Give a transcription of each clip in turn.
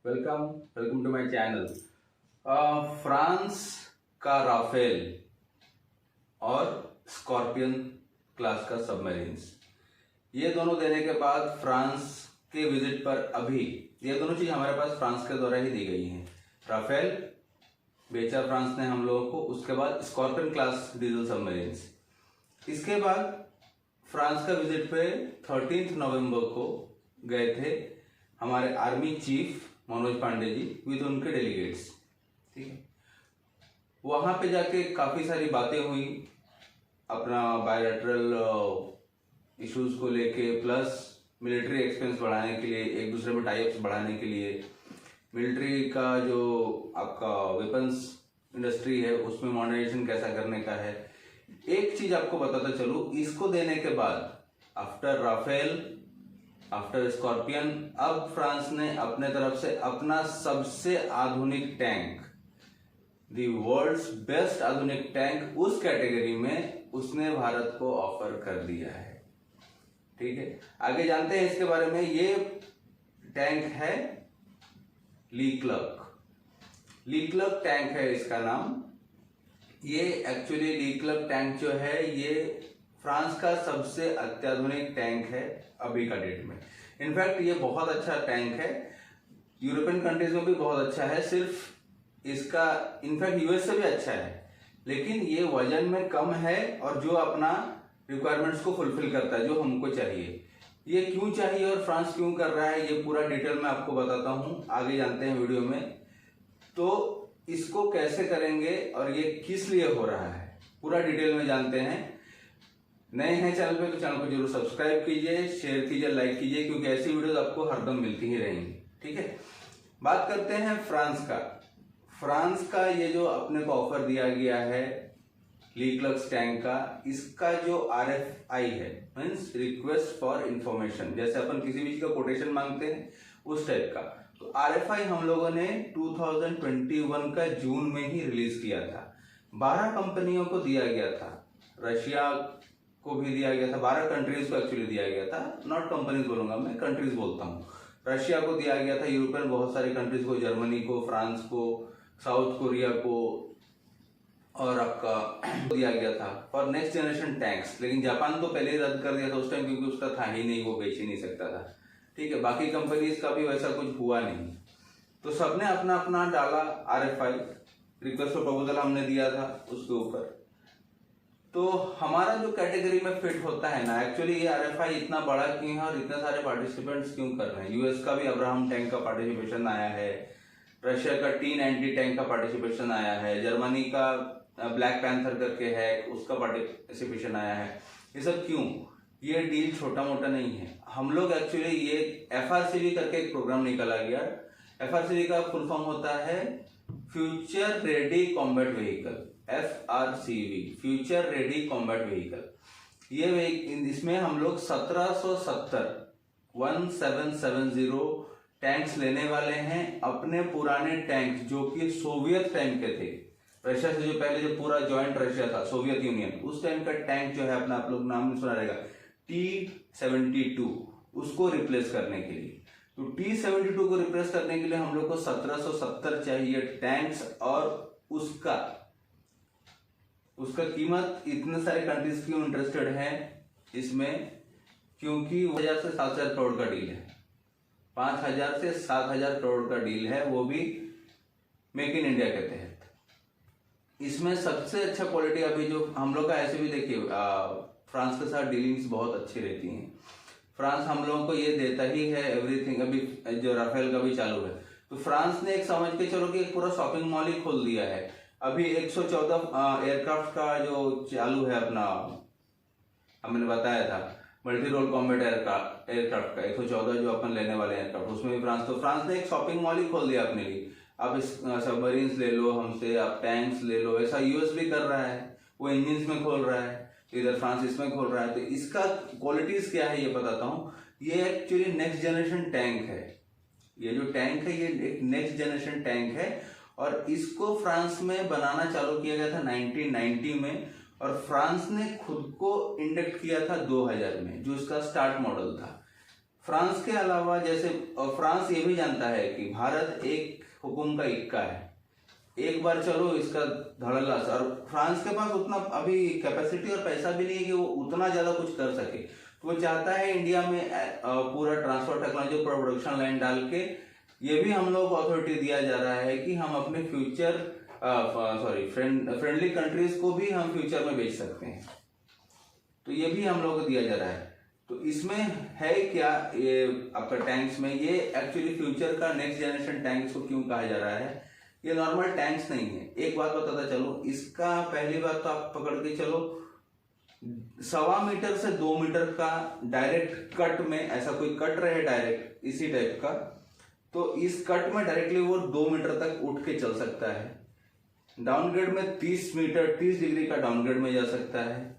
Welcome welcome to my channel. France का Rafale और Scorpene class का सबमरीन्स, ये दोनों देने के बाद फ्रांस के विजिट पर अभी ये दोनों चीज हमारे पास फ्रांस के द्वारा ही दी गई हैं। राफेल बेचा फ्रांस ने हम लोगों को, उसके बाद स्कॉर्पियन क्लास डीजल सबमरीन्स। इसके बाद फ्रांस का विजिट पे 13 नवंबर को गए थे हमारे army chief Manoj Pande ji with उनके डेलीगेट्स। ठीक है, वहां पे जाके काफी सारी बातें हुई अपना बायलैटरल इश्यूज को लेके, प्लस मिलिट्री एक्सपेंस बढ़ाने के लिए, एक दूसरे में टाइप्स बढ़ाने के लिए, मिलिट्री का जो आपका वेपन्स इंडस्ट्री है उसमें मॉडर्नाइजेशन कैसा करने का है। एक चीज आपको बताता चलूं, इसको देने के बाद आफ्टर राफेल, आफ्टर स्कॉर्पियन, अब फ्रांस ने अपने तरफ से अपना सबसे आधुनिक टैंक, दी वर्ल्ड्स बेस्ट आधुनिक टैंक, उस कैटेगरी में उसने भारत को ऑफर कर दिया है। ठीक है, आगे जानते हैं इसके बारे में। ये टैंक है लीक्लर्क टैंक है इसका नाम। ये एक्चुअली लीक्लर्क टैंक जो है ये फ्रांस का सबसे अत्याधुनिक टैंक है अभी का डेट में। इनफैक्ट ये बहुत अच्छा टैंक है, यूरोपियन कंट्रीज में भी बहुत अच्छा है, सिर्फ इसका इनफैक्ट यूएस से भी अच्छा है, लेकिन ये वजन में कम है और जो अपना रिक्वायरमेंट्स को फुलफिल करता है जो हमको चाहिए। ये क्यों चाहिए और फ्रांस क्यों कर रहा है, ये पूरा डिटेल में आपको बताता हूँ, आगे जानते हैं वीडियो में। तो इसको कैसे करेंगे और ये किस लिए हो रहा है, पूरा डिटेल में जानते हैं। नए हैं चैनल पे तो चैनल को जरूर सब्सक्राइब कीजिए, शेयर कीजिए, लाइक कीजिए, क्योंकि ऐसी वीडियोस आपको हरदम मिलती ही रहेंगी। ठीक है, बात करते हैं फ्रांस का ये जो अपने को ऑफर दिया गया है लीक्लर्क टैंक का, इसका जो RFI है, मीन्स रिक्वेस्ट फॉर इंफॉर्मेशन, जैसे अपन किसी भी चीज का कोटेशन मांगते हैं उस टाइप का। तो RFI हम लोगों ने 2021 का जून में ही रिलीज किया था। 12 कंपनियों को दिया गया था, रशिया को भी दिया गया था, 12 कंट्रीज को एक्चुअली दिया गया था, नॉट कंपनीज बोलूंगा मैं, कंट्रीज बोलता हूँ। रशिया को दिया गया था, यूरोपियन बहुत सारी कंट्रीज को, जर्मनी को, फ्रांस को, साउथ कोरिया को, और आपका दिया गया था फॉर नेक्स्ट जनरेशन टैंक्स। लेकिन जापान तो पहले ही रद्द कर दिया था उस टाइम, क्योंकि उसका था ही नहीं, वो बेच ही नहीं सकता था। ठीक है, बाकी कंपनीज का भी वैसा कुछ हुआ नहीं, तो सबने अपना अपना डाला RFI, रिक्वेस्ट फॉर प्रपोजल हमने दिया था उसके ऊपर। तो हमारा जो कैटेगरी में फिट होता है ना, एक्चुअली ये RFI इतना बड़ा क्यों है और इतने सारे पार्टिसिपेंट्स क्यों कर रहे हैं। यूएस का भी अब्राहम टैंक का पार्टिसिपेशन आया है, रशिया का T90 टैंक का पार्टिसिपेशन आया है, जर्मनी का ब्लैक पैंथर करके है उसका पार्टिसिपेशन आया है। ये सब क्यों, ये डील छोटा मोटा नहीं है। हम लोग एक्चुअली ये FRCV करके एक प्रोग्राम निकाला गया। FRCV का फुल फॉर्म होता है future ready combat vehicle, FRCV, future ready combat vehicle. ये इसमें हम लोग 1770 टैंक्स लेने वाले हैं, अपने पुराने टैंक जो कि सोवियत टाइम के थे, रशिया से जो पहले जो पूरा जॉइंट रशिया था, सोवियत यूनियन, उस टाइम का टैंक जो है अपना, आप लोग नाम सुना रहेगा, T72, उसको रिप्लेस करने के लिए। तो T72 को रिप्लेस करने के लिए हम लोग को 1770 चाहिए टैंक्स, और उसका कीमत, इतने सारे कंट्रीज क्यों इंटरेस्टेड हैं इसमें, क्योंकि 1000 से 7000 करोड़ का डील है, 5000 से 7000 करोड़ का डील है, वो भी मेक इन इंडिया के तहत। इसमें सबसे अच्छा क्वालिटी अभी जो हम लोग का, ऐसे भी देखिए फ्रांस के साथ डीलिंग्स बहुत अच्छी रहती हैं। फ्रांस हम लोगों को ये देता ही है एवरीथिंग। अभी जो राफेल का भी चालू है, तो फ्रांस ने एक समझ के चलो कि एक पूरा शॉपिंग मॉल ही खोल दिया है। अभी 114 एयरक्राफ्ट का जो चालू है अपना, हमने बताया था मल्टी रोल कॉम्बैट एयरक्राफ्ट का 114 जो अपन लेने वाले एयरक्राफ्ट, उसमें भी फ्रांस ने एक शॉपिंग मॉल ही खोल दिया अपने लिए। आप सबमरीन्स ले लो हमसे, आप टैंक्स ले लो, ऐसा यूएस भी कर रहा है, वो इंजिन में खोल रहा है, इधर फ्रांस इसमें खोल रहा है। तो इसका क्वालिटीज क्या है ये बताता हूँ। ये एक्चुअली नेक्स्ट जनरेशन टैंक है, ये जो टैंक है ये एक नेक्स्ट जनरेशन टैंक है, और इसको फ्रांस में बनाना चालू किया गया था 1990 में, और फ्रांस ने खुद को इंडक्ट किया था 2000 में, जो इसका स्टार्ट मॉडल था। फ्रांस के अलावा जैसे फ्रांस ये भी जानता है कि भारत एक हुकुम का इक्का है, एक बार चलो इसका धड़ल्ला। और फ्रांस के पास उतना अभी कैपेसिटी और पैसा भी नहीं है कि वो उतना ज्यादा कुछ कर सके। तो वो चाहता है इंडिया में पूरा ट्रांसफर टेक्नोलॉजी प्रोडक्शन लाइन डाल के, ये भी हम लोग को अथॉरिटी दिया जा रहा है कि हम अपने फ्यूचर फ्रेंडली कंट्रीज को भी हम फ्यूचर में बेच सकते हैं। तो ये भी हम लोग को दिया जा रहा है। तो इसमें है क्या, ये आपका टैंक्स में ये एक्चुअली फ्यूचर का नेक्स्ट जनरेशन टैंक्स को क्यों कहा जा रहा है, ये नॉर्मल टैंक्स नहीं है। एक बात बताता चलो, इसका पहली बात तो आप पकड़ के चलो 1.25 मीटर से 2 मीटर का डायरेक्ट कट में, ऐसा कोई कट रहे डायरेक्ट इसी टाइप का, तो इस कट में डायरेक्टली वो 2 मीटर तक उठ के चल सकता है। डाउनग्रेड में 30 डिग्री का डाउनग्रेड में जा सकता है।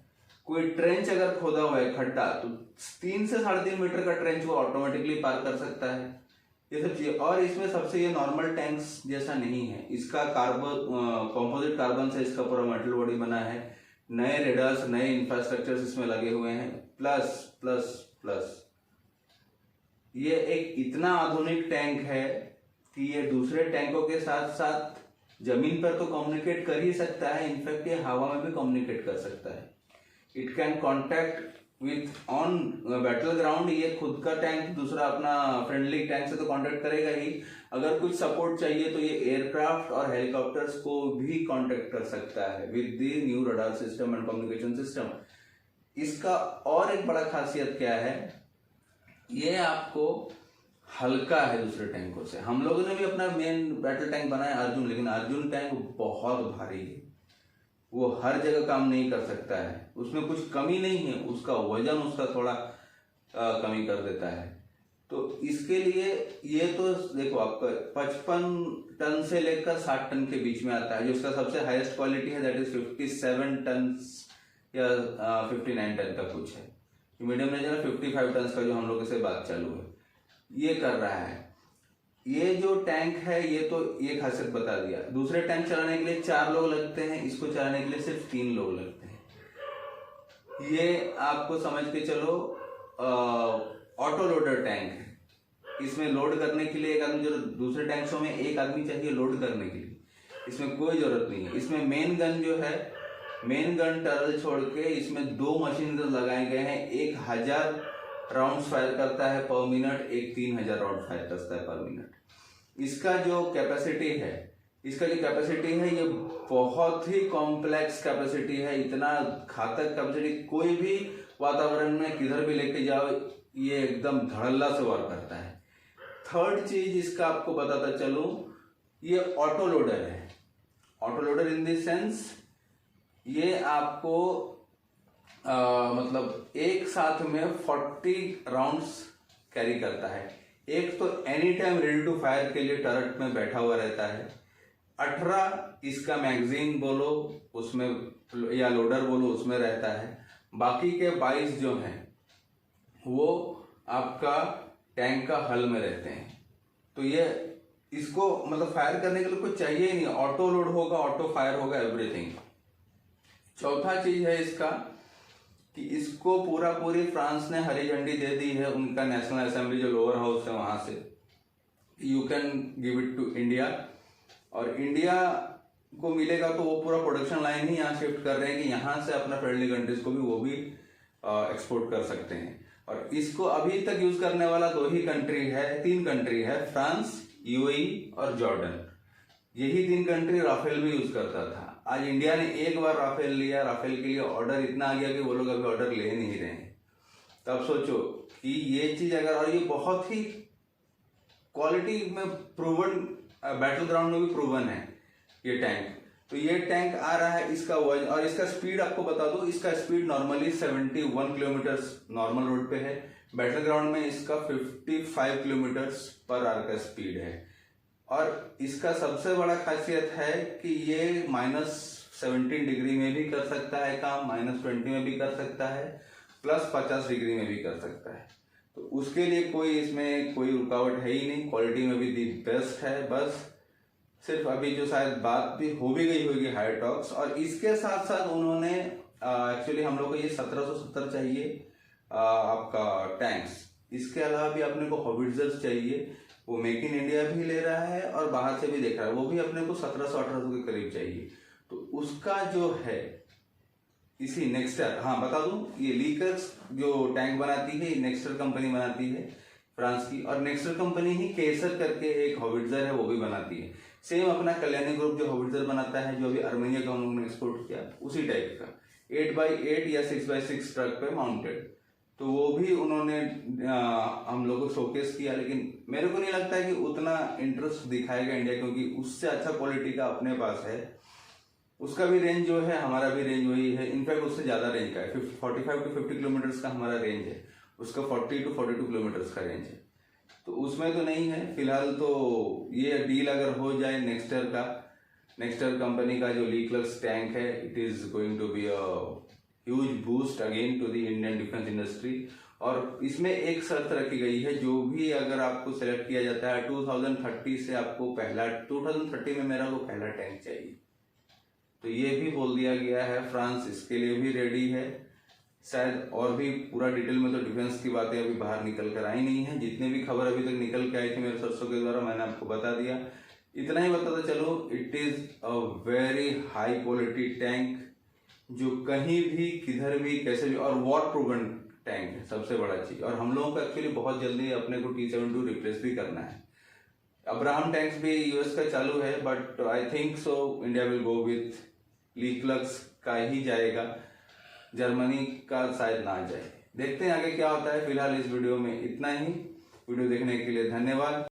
कोई ट्रेंच अगर खोदा हुआ है खड्डा, तो 3 से 3.5 मीटर का ट्रेंच वो ऑटोमेटिकली पार कर सकता है। ये सब चीजें, और इसमें सबसे ये नॉर्मल टैंक्स जैसा नहीं है, इसका कंपोजिट कार्बन से इसका पूरा मेटल बॉडी बना है, नए रेडार्स नए इंफ्रास्ट्रक्चर इसमें लगे हुए हैं, प्लस प्लस प्लस ये एक इतना आधुनिक टैंक है कि ये दूसरे टैंकों के साथ साथ जमीन पर तो कम्युनिकेट कर ही सकता है, इनफैक्ट ये हवा में भी कम्युनिकेट कर सकता है। It can contact with on battle ground, ये खुद का टैंक दूसरा अपना फ्रेंडली टैंक से तो कांटेक्ट करेगा ही, अगर कुछ सपोर्ट चाहिए तो ये एयरक्राफ्ट और हेलीकॉप्टर्स को भी कांटेक्ट कर सकता है with the new radar system and communication system. इसका और एक बड़ा खासियत क्या है, ये आपको हल्का है दूसरे टैंकों से। हम लोगों ने भी अपना मेन बैटल टैंक बनाया अर्जुन, लेकिन अर्जुन टैंक बहुत भारी है, वो हर जगह काम नहीं कर सकता है, उसमें कुछ कमी नहीं है, उसका वजन उसका थोड़ा कमी कर देता है। तो इसके लिए ये तो देखो आपका 55 टन से लेकर 60 टन के बीच में आता है, जो उसका सबसे हाईएस्ट क्वालिटी है दैट इज 57 टन या 59 टन का कुछ है। मीडियम रेंज है 55 टन का, जो हम लोगों से बात चालू है, ये कर रहा है। ये जो टैंक है ये तो ये खासियत बता दिया। दूसरे टैंक चलाने के लिए 4 लोग लगते हैं, इसको चलाने के लिए सिर्फ 3 लोग लगते हैं। ये आपको समझ के चलो ऑटो लोडर टैंक है। इसमें लोड करने के लिए एक आदमी, जो दूसरे टैंक्सों में एक आदमी चाहिए लोड करने के लिए, इसमें कोई जरूरत नहीं है। इसमें मेन गन जो है, मेन गन टर्रल छोड़ के इसमें 2 मशीन लगाए गए हैं। 1000 राउंड फायर करता है पर मिनट, एक 3000 राउंड फायर करता है पर मिनट। इसका जो कैपेसिटी है, ये बहुत ही कॉम्प्लेक्स कैपेसिटी है, इतना घातक कैपेसिटी, कोई भी वातावरण में किधर भी लेके जाओ ये एकदम धड़ल्ला से वार करता है। थर्ड चीज इसका आपको बताता चलूं, ये ऑटो लोडर है। Auto loader in the sense ये आपको मतलब एक साथ में 40 राउंड्स कैरी करता है। एक तो any time ready to fire के लिए टर्रेट में बैठा हुआ रहता है। 18 इसका मैगजीन बोलो उसमें, या लोडर बोलो उसमें रहता है। बाकी के 22 जो हैं वो आपका टैंक का हल में रहते हैं। तो ये इसको मतलब फायर करने के लिए कुछ चाहिए ही नहीं, ऑटो लोड होगा, ऑटो फायर होगा, एवरीथिंग। चौथा चीज है इसका कि इसको पूरी फ्रांस ने हरी झंडी दे दी है, उनका नेशनल असेंबली जो लोअर हाउस है वहां से, you can give it to India. और इंडिया को मिलेगा तो वो पूरा प्रोडक्शन लाइन ही यहाँ शिफ्ट कर रहे हैं कि यहाँ से अपना फ्रेंडली कंट्रीज को भी वो भी एक्सपोर्ट कर सकते हैं। और इसको अभी तक यूज करने वाला 3 कंट्री है, फ्रांस, यूएई और जॉर्डन। यही 3 कंट्री राफेल भी यूज करता था। आज इंडिया ने एक बार राफेल लिया, राफेल के लिए ऑर्डर इतना आ गया कि वो लोग अभी ऑर्डर ले नहीं रहे हैं। तो अब सोचो कि ये चीज अगर, और ये बहुत ही क्वालिटी में प्रूवन, बैटल ग्राउंड में भी प्रूवन है ये टैंक। तो ये टैंक आ रहा है, इसका वजन और इसका स्पीड आपको बता दूं, इसका speed normally 71 kilometre normal road पे है। बैटल ग्राउंड में इसका 55 किलोमीटर पर आवर का स्पीड है। और इसका सबसे बड़ा खासियत है कि ये -17 डिग्री में भी कर सकता है काम, -20 में भी कर सकता है, +50 डिग्री में भी कर सकता है। तो उसके लिए कोई इसमें कोई रुकावट है ही नहीं। क्वालिटी में भी दी बेस्ट है। बस सिर्फ अभी जो शायद बात भी हो भी गई होगी हायर टॉक्स, और इसके साथ साथ उन्होंने एक्चुअली हम लोग को ये 1770 चाहिए आपका टैंक्स, इसके अलावा भी अपने को हॉविट्जर्स चाहिए, वो मेक इन इंडिया भी ले रहा है और बाहर से भी देख रहा है, वो भी अपने को 1700-1800 के करीब चाहिए। तो उसका जो है इसी नेक्स्टर, हाँ बता दूं, ये लीकर्स जो टैंक बनाती है नेक्स्टर कंपनी बनाती है फ्रांस की, और नेक्स्टर कंपनी ही केसर करके एक हॉविट्जर है वो भी बनाती है। सेम अपना कल्याणी ग्रुप जो हॉविट्जर बनाता है, जो अभी अर्मेनिया को हम लोगों ने एक्सपोर्ट किया, उसी टाइप का 8x8 या 6x6 ट्रक पे माउंटेड। तो वो भी उन्होंने हम लोग को शोकेस किया, लेकिन मेरे को नहीं लगता है कि उतना इंटरेस्ट दिखाएगा इंडिया, क्योंकि उससे अच्छा क्वालिटी का अपने पास है। उसका भी रेंज जो है, हमारा भी रेंज वही है, इनफैक्ट उससे ज़्यादा रेंज का है। 45 to 50 किलोमीटर्स का हमारा रेंज है, उसका 40 to 42 किलोमीटर्स का रेंज है। तो उसमें तो नहीं है फिलहाल। तो ये डील अगर हो जाए नेक्स्टर कंपनी का जो लीक्लर्स टैंक है, it is going to be a huge boost again to the Indian defence industry. और इसमें एक शर्त रखी गई है, जो भी अगर आपको सेलेक्ट किया जाता है 2030 से आपको 2030 में मेरा को पहला टैंक चाहिए। तो ये भी बोल दिया गया है, फ्रांस इसके लिए भी रेडी है शायद। और भी पूरा डिटेल में तो डिफेंस की बातें अभी बाहर निकल कर आई नहीं है, जितने भी खबर अभी तक निकल के आई थी मेरे सोर्सों के द्वारा मैंने आपको बता दिया। इतना ही बताता चलो, it is a very high quality tank, जो कहीं भी किधर भी कैसे भी, और वॉर प्रूवन टैंक है सबसे बड़ा चीज। और हम लोगों को एक्चुअली बहुत जल्दी अपने को T-72 रिप्लेस भी करना है। अब्राहम टैंक्स भी यूएस का चालू है, but I think so India will go with लीक्लर्स का ही जाएगा, जर्मनी का शायद ना जाए। देखते हैं आगे क्या होता है। फिलहाल इस वीडियो में इतना ही। वीडियो देखने के लिए धन्यवाद।